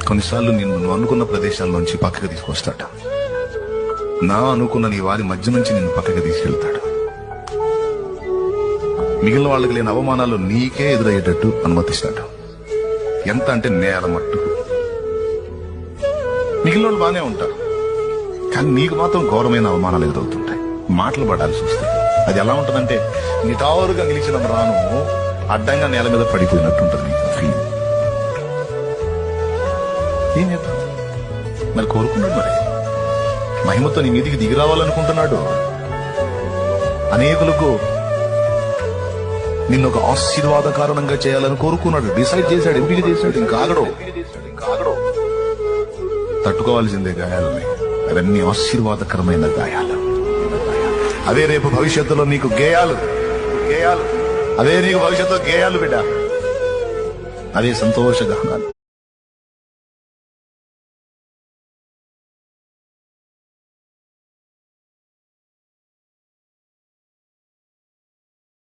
కొన్నిసార్లు నువ్వు అనుకున్న ప్రదేశాల నుంచి పక్కకి తీసుకొస్తాడు. నా అనుకున్న నీ వారి మధ్య నుంచి నిన్ను పక్కకి తీసుకెళ్తాడు. మిగిలిన వాళ్ళకి లేని అవమానాలు నీకే ఎదురయ్యేటట్టు అనుమతిస్తాడు. ఎంత అంటే నేల మట్టు. మిగిలిన వాళ్ళు బాగానే ఉంటారు, కానీ నీకు మాత్రం ఘోరమైన అవమానాలు ఎదురవుతుంటాయి. మాటలు పడాల్సి వస్తాయి. అది ఎలా ఉంటుందంటే నిటారుగా నిలిచిన రాను అడ్డంగా నేల మీద పడిపోయినట్టుంటది నీకు ఫీలింగ్. ఏం చేద్దాం మరి? కోరుకున్నాడు మరి మహిమతో నీ మీదికి దిగి రావాలనుకుంటున్నాడు. అనేకులకు నిన్ను ఒక ఆశీర్వాద కారణంగా చేయాలని కోరుకున్నాడు. డిసైడ్ చేశాడు, ఎంపిక చేశాడు. ఇంకా ఆగడు. తట్టుకోవాల్సిందే గాయాలని. అవన్నీ ఆశీర్వాదకరమైన గాయాలు. అదే రేపు భవిష్యత్తులో నీకు గేయాలు. అదే నీకు భవిష్యత్తులో గేయాలు బిడ్డ. అదే సంతోష గానాలు.